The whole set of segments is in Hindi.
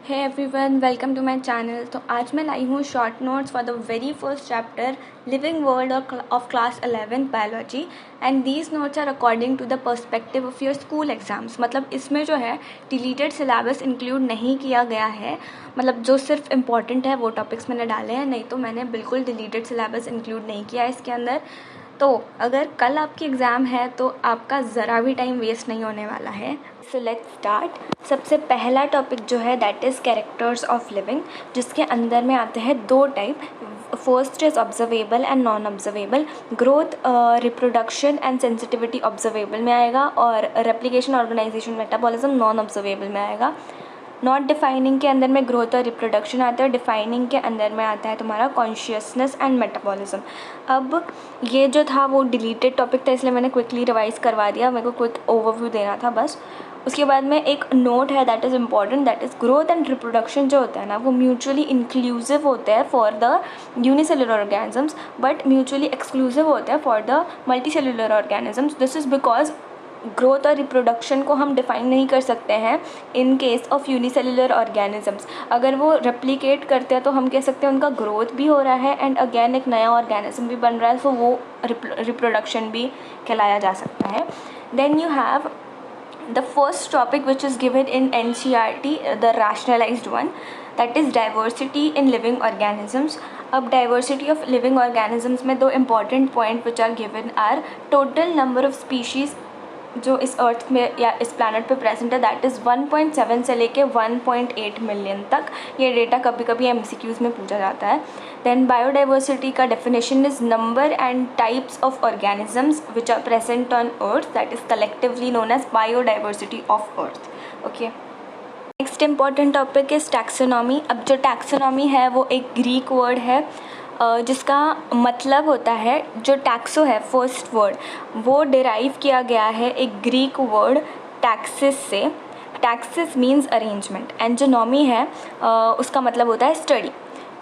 Hey everyone, welcome to my channel. तो आज मैं लाई हूँ short notes for the very first chapter living world of class 11 biology and these notes are according to the perspective of your school exams. मतलब इसमें जो है डिलीटेड सिलेबस इंक्लूड नहीं किया गया है, मतलब जो सिर्फ इम्पॉर्टेंट है वो टॉपिक्स मैंने डाले हैं, नहीं तो मैंने बिल्कुल डिलीटेड सिलेबस इंक्लूड नहीं किया है इसके अंदर। तो अगर कल आपकी एग्ज़ाम है तो आपका ज़रा भी टाइम वेस्ट नहीं होने वाला है। So let's start. सबसे पहला टॉपिक जो है that is characters of living, जिसके अंदर में आते हैं दो type. First is observable and non observable. Growth, reproduction and sensitivity observable में आएगा और replication, organisation, metabolism non observable में आएगा। नॉट डिफाइनिंग के अंदर में ग्रोथ और रिप्रोडक्शन आता है, डिफाइनिंग के अंदर में आता है तुम्हारा कॉन्शियसनेस एंड मेटाबॉलिज्म। अब ये जो था वो डिलीटेड टॉपिक था, इसलिए मैंने क्विकली रिवाइज करवा दिया, मेरे को क्विक ओवरव्यू देना था बस। उसके बाद में एक नोट है that is important, that is growth and reproduction जो होता है ना वो म्यूचुअली इंक्लूसिव होते हैं for the unicellular organisms, but mutually exclusive होते हैं for the multicellular organisms. This is because growth और रिप्रोडक्शन को हम डिफ़ाइन नहीं कर सकते हैं in case of unicellular organisms. अगर वो रेप्लिकेट करते हैं तो हम कह सकते हैं उनका ग्रोथ भी हो रहा है एंड अगेन एक नया ऑर्गेनिज्म भी बन रहा है, सो वो रिप्रोडक्शन भी कहलाया जा सकता है। Then you have the first topic which is given in NCERT, the rationalized one, that is diversity in living organisms. अब diversity of living organisms में दो important point which are given are total number of species जो इस अर्थ में या इस प्लानट पे प्रेजेंट है, दैट इज़ 1.7 से लेके 1.8 मिलियन तक। ये डेटा कभी कभी MCQs में पूछा जाता है। देन बायोडाइवर्सिटी का definition is number and types of organisms which are present on earth, that is collectively known as biodiversity of earth. Okay, next important topic is taxonomy. अब जो टैक्सोनॉमी है वो एक ग्रीक वर्ड है जिसका मतलब होता है, जो टैक्सो है फर्स्ट वर्ड वो डिराइव किया गया है एक ग्रीक वर्ड टैक्सिस से। टैक्सिस मीन्स अरेंजमेंट एंड जो नॉमी है उसका मतलब होता है स्टडी।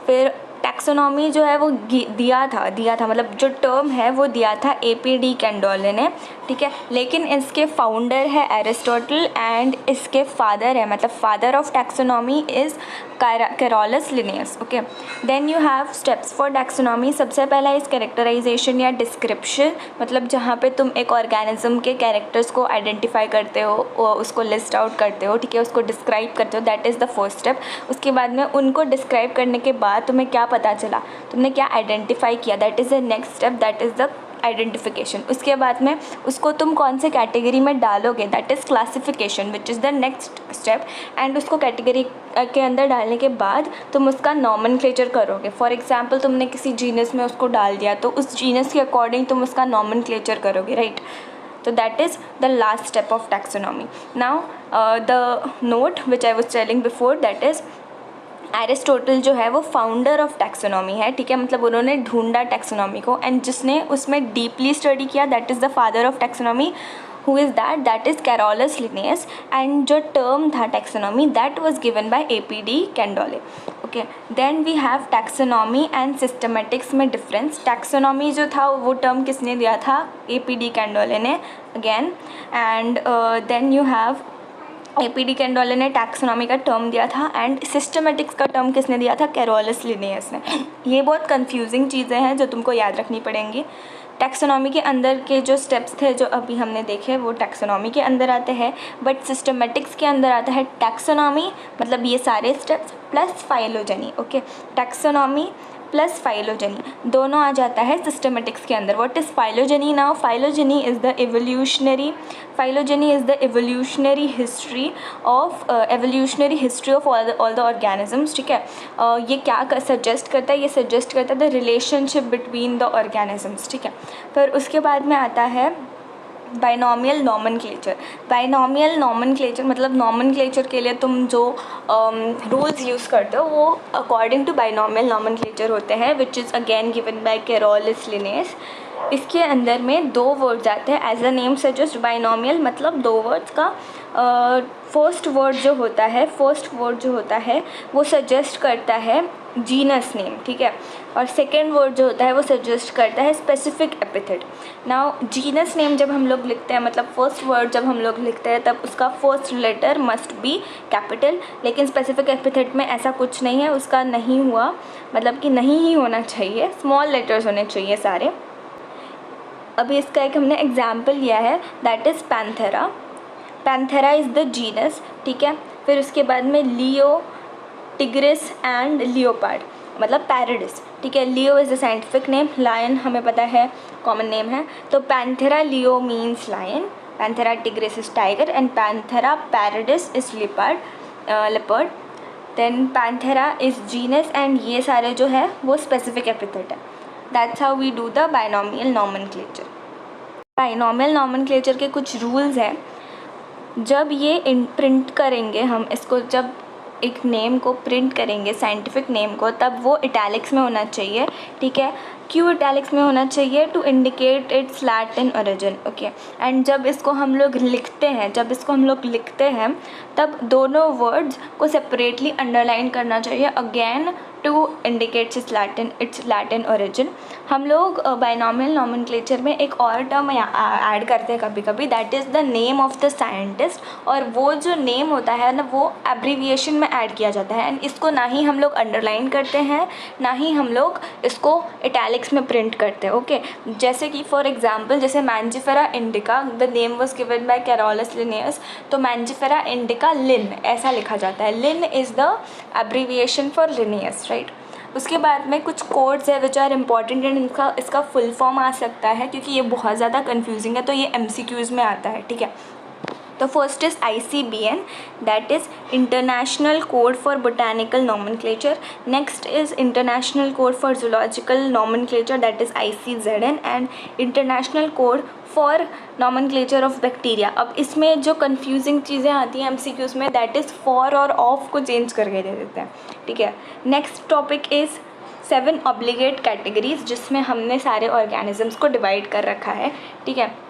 फिर टैक्सोनॉमी जो है वो दिया था मतलब जो टर्म है वो दिया था APD कैंडोले ने, ठीक है। लेकिन इसके फाउंडर है एरिस्टोटल एंड इसके फादर है, मतलब father of taxonomy is Carolus Linnaeus. Okay, then you have steps for taxonomy. सबसे पहला इज़ कैरेक्टराइजेशन या डिस्क्रिप्शन, मतलब जहाँ पे तुम एक ऑर्गेनिज्म के कैरेक्टर्स को आइडेंटिफाई करते हो, उसको लिस्ट आउट करते हो, ठीक है, उसको डिस्क्राइब करते हो, that is the first step. उसके बाद में उनको डिस्क्राइब करने के बाद तुम्हें क्या पता चला, तुमने क्या आइडेंटिफाई किया, that is the next step, that is the identification. उसके बाद में उसको तुम कौन से कैटेगरी में डालोगे, that is classification which is the next step. And उसको कैटेगरी के अंदर डालने के बाद तुम उसका नॉमेनक्लेचर करोगे। फॉर एग्जांपल तुमने किसी जीनस में उसको डाल दिया तो उस जीनस के अकॉर्डिंग तुम उसका नॉमेनक्लेचर करोगे, राइट। तो that is the last step of taxonomy. Now the note which I was telling before, that is Aristotle जो है वो फाउंडर ऑफ टैक्सोनॉमी है, ठीक है, मतलब उन्होंने ढूंढा टैक्सोनॉमी को एंड जिसने उसमें डीपली स्टडी किया that is the father of taxonomy. Who is that is Carolus Linnaeus and जो टर्म था taxonomy that was given by APD Candolle. Okay, then we have taxonomy and systematics में डिफरेंस। टैक्सोनॉमी जो था वो टर्म किसने दिया था, APD कैंडोले ने again. And then you have APD Candolle ने टैक्सोनॉमी का टर्म दिया था एंड सिस्टमेटिक्स का टर्म किसने दिया था, कैरोलस लिनियस ने। ये बहुत कंफ्यूजिंग चीज़ें हैं जो तुमको याद रखनी पड़ेंगी। टैक्सोनॉमी के अंदर के जो स्टेप्स थे जो अभी हमने देखे वो टैक्सोनॉमी के अंदर आते हैं, बट सिस्टमेटिक्स के अंदर आता है टैक्सोनॉमी, मतलब ये सारे steps plus phylogeny. Okay, taxonomy plus phylogeny दोनों आ जाता है सिस्टमेटिक्स के अंदर। What is phylogeny now? Phylogeny is the evolutionary history of all the organisms, ठीक है। ये क्या सजेस्ट करता है, ये सजेस्ट करता है the relationship between the organisms, ठीक है। फिर उसके बाद में आता है बाइनोमियल नॉमेनक्लेचर। बाइनोमियल नॉमेनक्लेचर मतलब नॉमेनक्लेचर के लिए तुम जो रूल्स यूज़ करते हो वो अकॉर्डिंग टू बाइनोमियल नॉमेनक्लेचर होते हैं which is again given by Carolus Linnaeus. इसके अंदर में दो वर्ड्स आते हैं, as a name suggest binomial मतलब दो वर्ड्स का फर्स्ट वर्ड जो होता है वो सजेस्ट करता है जीनस नेम, ठीक है, और सेकेंड वर्ड जो होता है वो सजेस्ट करता है specific epithet. Now genus name जब हम लोग लिखते हैं, मतलब फर्स्ट वर्ड जब हम लोग लिखते हैं, तब उसका first letter must be capital, लेकिन स्पेसिफिक एपिथेट में ऐसा कुछ नहीं है, उसका नहीं हुआ, मतलब कि नहीं ही होना चाहिए, स्मॉल लेटर्स होने चाहिए सारे। अभी इसका एक हमने एग्जाम्पल लिया है, that is Panthera. Panthera is the genus, ठीक है। फिर उसके बाद में लियो, टिग्रिस एंड लियोपार्ड, मतलब पैराडिस, ठीक है। Leo is the scientific name, lion हमें पता है कॉमन नेम है, तो Panthera leo means lion, Panthera tigris is tiger and Panthera pardus is leopard. Then Panthera is genus and ये सारे जो है वो स्पेसिफिक एपिथेट है। That's how we do the binomial nomenclature. Binomial nomenclature के कुछ रूल्स हैं। जब ये प्रिंट करेंगे हम इसको, जब एक नेम को प्रिंट करेंगे, साइंटिफिक नेम को, तब वो इटैलिक्स में होना चाहिए, ठीक है। क्यों इटैलिक्स में होना चाहिए? To indicate its Latin origin, okay. And जब इसको हम लोग लिखते हैं तब दोनों वर्ड्स को सेपरेटली अंडरलाइन करना चाहिए, again to indicate its Latin origin. हम लोग बाइनोमियल नॉमेनक्लेचर में एक और टर्म ऐड करते हैं कभी कभी, that is the name of the scientist, और वो जो नेम होता है ना वो एब्रीविएशन में ऐड किया जाता है, एंड इसको ना ही हम लोग अंडरलाइन करते हैं ना ही हम लोग इसको इटैलिक्स में प्रिंट करते हैं, ओके। जैसे कि फॉर एग्जांपल, जैसे Mangifera indica, the name was given by Carolus Linnaeus, तो मैंजिफेरा इंडिका लिन ऐसा लिखा जाता है, Linn is the abbreviation for Linnaeus, right. उसके बाद में कुछ कोड्स है विच आर इम्पॉर्टेंट, एंड इसका फुल फॉर्म आ सकता है क्योंकि ये बहुत ज़्यादा कन्फ्यूजिंग है, तो ये MCQs में आता है, ठीक है। तो first is ICBN, that is international code for botanical nomenclature. Next is international code for zoological nomenclature, that is ICZN, and international code for nomenclature of bacteria. अब इसमें जो कन्फ्यूजिंग चीज़ें आती हैं MCQs में, दैट इज़ फॉर और ऑफ को चेंज करके दे देते हैं, ठीक है। Next topic is 7 obligate categories, जिसमें हमने सारे ऑर्गेनिजम्स को डिवाइड कर रखा है, ठीक है।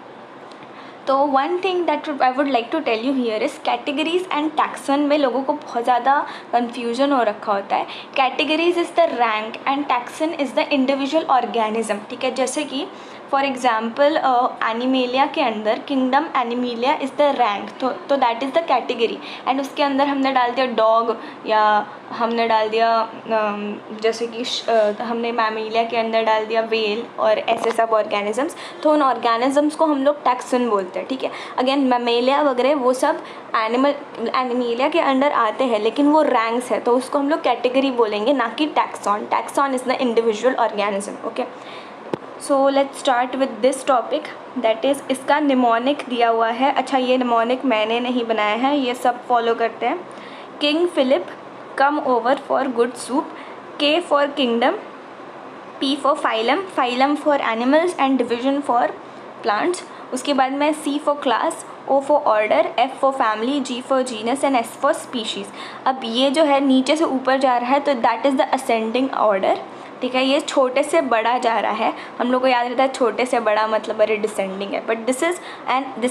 तो one thing that I would like to tell you here is categories and taxon में लोगों को बहुत ज़्यादा कन्फ्यूजन हो रखा होता है। Categories is the rank and taxon is the individual organism, ठीक है। जैसे कि फॉर एग्जाम्पल एनिमेलिया के अंदर kingdom Animalia is the rank, तो that is the category, and उसके अंदर हमने डाल दिया डॉग, या हमने डाल दिया जैसे कि हमने मैमेलिया के अंदर डाल दिया वेल, और ऐसे सब ऑर्गेनिजम्स, तो उन ऑर्गेनिजम्स को हम लोग टैक्सन बोलते हैं, ठीक है। अगेन मैमेलिया वगैरह वो सब एनिमेलिया के अंडर आते हैं, लेकिन वो रैंक्स है, तो उसको हम लोग कैटेगरी बोलेंगे, ना कि taxon. Taxon is the individual organism, okay. So let's start with this topic, that is इसका निमोनिक दिया हुआ है। अच्छा, ये निमोनिक मैंने नहीं बनाया है, ये सब फॉलो करते हैं। King Philip, come over for good soup, K for kingdom, P for phylum, phylum for animals and division for plants. उसके बाद में C for class, O for order, F for family, G for genus and S for species. अब ये जो है नीचे से ऊपर जा रहा है, तो that is the ascending order, ठीक है। ये छोटे से बड़ा जा रहा है, हम लोग को याद रहता है छोटे से बड़ा मतलब अरे डिसेंडिंग है, but this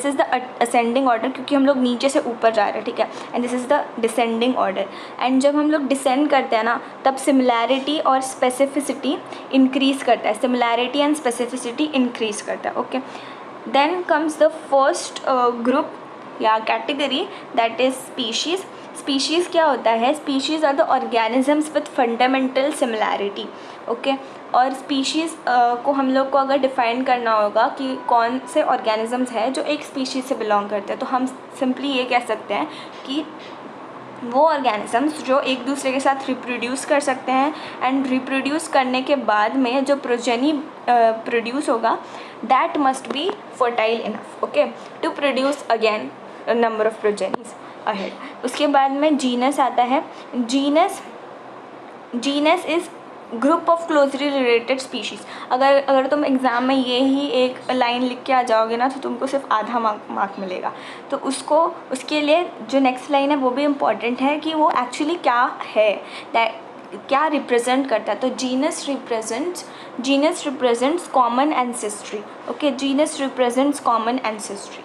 is the ascending order, क्योंकि हम लोग नीचे से ऊपर जा रहे हैं, ठीक है। And this is the descending order. And जब हम लोग डिसेंड करते हैं ना, तब सिमिलैरिटी और स्पेसिफिसिटी इंक्रीज़ करता है, सिमिलैरिटी एंड स्पेसिफिसिटी इंक्रीज़ करता है, okay. Then comes the first group या category, that is species. Species क्या होता है? Species are the organisms with fundamental similarity, okay. और स्पीशीज़ को हम लोग को अगर डिफ़ाइन करना होगा कि कौन से ऑर्गेनिजम्स हैं जो एक स्पीशीज़ से बिलोंग करते हैं, तो हम सिंपली ये कह सकते हैं कि वो ऑर्गेनिजम्स जो एक दूसरे के साथ रिप्रोड्यूस कर सकते हैं, एंड रिप्रोड्यूस करने के बाद में जो प्रोजेनी प्रोड्यूस होगा, that must be fertile enough, okay, to produce again number of progenies ahead. उसके बाद में जीनस आता है। Genus is group of closely related species. अगर तुम एग्ज़ाम में ये ही एक लाइन लिख के आ जाओगे ना, तो तुमको सिर्फ आधा मार्क मिलेगा। तो उसके लिए जो नेक्स्ट लाइन है वो भी इम्पॉर्टेंट है कि वो एक्चुअली क्या है, क्या रिप्रेजेंट करता है। तो genus represents common ancestry, okay, genus represents common ancestry.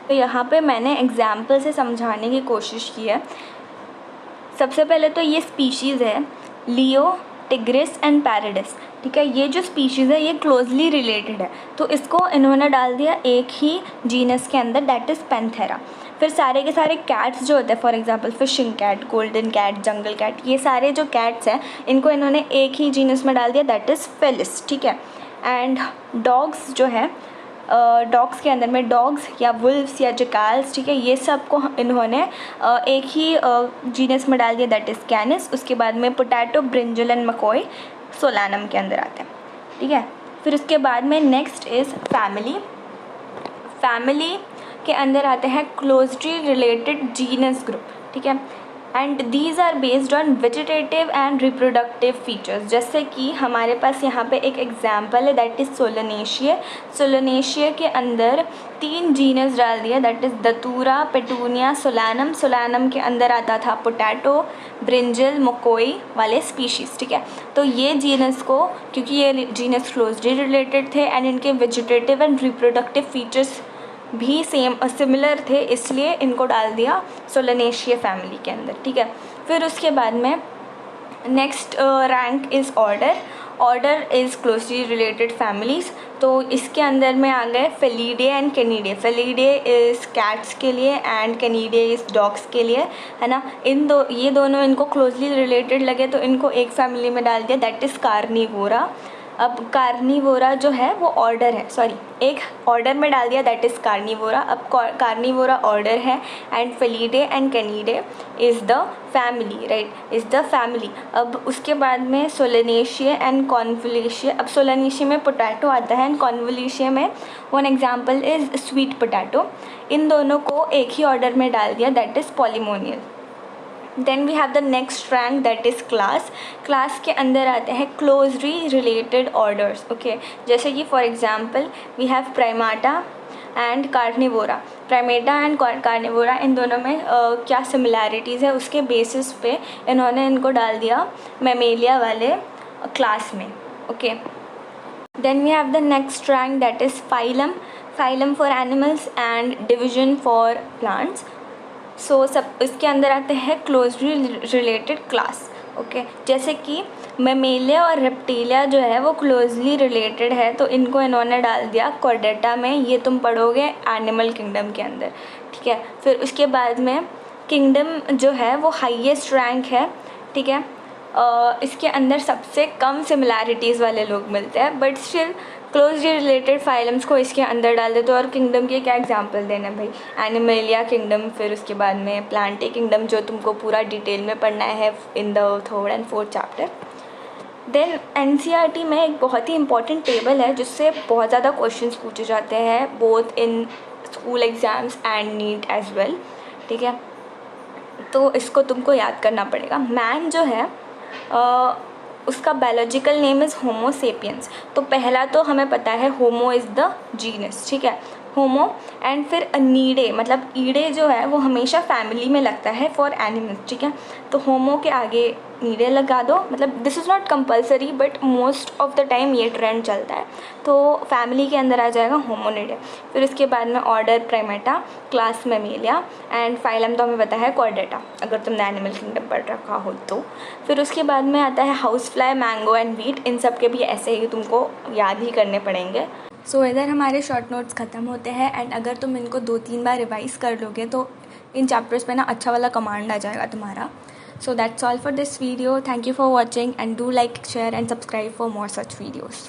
तो यहाँ पे मैंने एग्जाम्पल से समझाने की कोशिश की है। सबसे पहले तो ये स्पीशीज़ है लियो, टिग्रिस एंड पैराडिस, ठीक है। ये जो स्पीशीज़ है ये क्लोजली रिलेटेड है, तो इसको इन्होंने डाल दिया एक ही जीनस के अंदर, दैट इज़ पैंथेरा। फिर सारे के सारे कैट्स जो होते हैं, for example fishing cat, golden cat, jungle cat, ये सारे जो कैट्स हैं इनको इन्होंने एक ही जीनस में डाल दिया, दैट इज़ फेलिस, ठीक है। एंड डॉग्स जो है, डॉग्स के अंदर में डॉग्स या वुल्व्स या जैकाल्स, ठीक है, ये सब को इन्होंने एक ही जीनस में डाल दिया, दैट इज़ कैनिस। उसके बाद में पोटैटो, ब्रिंजल एंड मकोई सोलानम के अंदर आते हैं, ठीक है। फिर उसके बाद में नेक्स्ट इज़ फैमिली। फैमिली के अंदर आते हैं क्लोजली रिलेटेड जीनस ग्रुप, ठीक है। And these are based on vegetative and reproductive features. जैसे कि हमारे पास यहाँ पे एक एग्जांपल है, दैट इज़ सोलेनेशिया। सोलेनेशिया के अंदर 3 जीनस डाल दिया, that is दतूरा, petunia, solanum. Solanum के अंदर आता था पोटैटो, ब्रिंजल, मकोई वाले स्पीशीज़, ठीक है। तो ये जीनस को, क्योंकि ये जीनस क्लोजली रिलेटेड थे एंड इनके वेजिटेटिव एंड रिप्रोडक्टिव फीचर्स भी सिमिलर थे, इसलिए इनको डाल दिया सोलेनेशिया फैमिली के अंदर, ठीक है। फिर उसके बाद में next rank is order. Order is closely related families, तो इसके अंदर में आ गए Felidae and Canidae. Felidae is cats के लिए एंड कैनिडे इज़ डॉग्स के लिए, है ना। ये दोनों इनको क्लोजली रिलेटेड लगे तो इनको एक फैमिली में डाल दिया, दैट इज़ कार्निवोरा। अब कार्निवोरा जो है वो ऑर्डर है, सॉरी, एक ऑर्डर में डाल दिया, दैट इज़ कार्निवोरा। अब कार्निवोरा ऑर्डर है and Felidae and Canidae is the family, right, is the family. अब उसके बाद में सोलेनेशिया एंड कॉन्वोल्यूशिया। अब सोलेनेशिया में पोटैटो आता है एंड कॉन्वोल्यूशिया में one example is sweet potato. इन दोनों को एक ही ऑर्डर में डाल दिया, that is Polemoniales. Then we have the next rank, that is class. Class के अंदर आते हैं क्लोजली रिलेटेड ऑर्डर्स, ओके। जैसे कि for example we have Primata and Carnivora. Primata and Carnivora, इन दोनों में क्या सिमिलैरिटीज़ है उसके बेसिस पे इन्होंने इनको डाल दिया मैमेलिया वाले क्लास में, okay. Then we have the next rank, that is phylum. Phylum for animals and division for plants. So सब इसके अंदर आते हैं क्लोजली रिलेटेड क्लास, ओके। जैसे कि मैमेलिया और रेप्टिलिया जो है वो क्लोजली रिलेटेड है, तो इनको इन्होंने डाल दिया कॉर्डेटा में। ये तुम पढ़ोगे एनिमल किंगडम के अंदर, ठीक है। फिर उसके बाद में किंगडम जो है वो हाईएस्ट रैंक है, ठीक है। इसके अंदर सबसे कम सिमिलैरिटीज़ वाले लोग मिलते हैं, but still closely related phylums को इसके अंदर डाल देते हो। और किंगडम के क्या एग्जांपल देना भाई, एनिमलिया किंगडम, फिर उसके बाद में प्लांटे किंगडम जो तुमको पूरा डिटेल में पढ़ना है in the 3rd and 4th chapter. Then NCERT में एक बहुत ही इंपॉर्टेंट टेबल है जिससे बहुत ज़्यादा क्वेश्चंस पूछे जाते हैं, both in school exams and NEET as well, ठीक है। तो इसको तुमको याद करना पड़ेगा। मैन जो है उसका biological name is homo sapiens. तो पहला तो हमें पता है होमो इज़ द जीनस, ठीक है, होमो। एंड फिर नीडे, मतलब ईडे जो है वो हमेशा फैमिली में लगता है फॉर एनिमल्स, ठीक है। तो होमो के आगे नीडे लगा दो, मतलब this is not compulsory but most of the time ये ट्रेंड चलता है। तो फैमिली के अंदर आ जाएगा होमोनिडे। फिर उसके बाद में order Primata, class Mammalia and phylum तो हमें पता है कॉर्डेटा, अगर तुमने एनिमल किंगडम पढ़ रखा हो तो। फिर उसके बाद में आता है house fly, mango and wheat. इन सब के भी ऐसे ही तुमको याद ही करने पड़ेंगे। सो इधर हमारे शॉर्ट नोट्स ख़त्म होते हैं एंड अगर तुम इनको 2-3 बार रिवाइज़ कर लोगे तो इन चैप्टर्स पे ना अच्छा वाला कमांड आ जाएगा तुम्हारा। So that's all for this video. Thank you for watching and do like, share and subscribe for more such videos.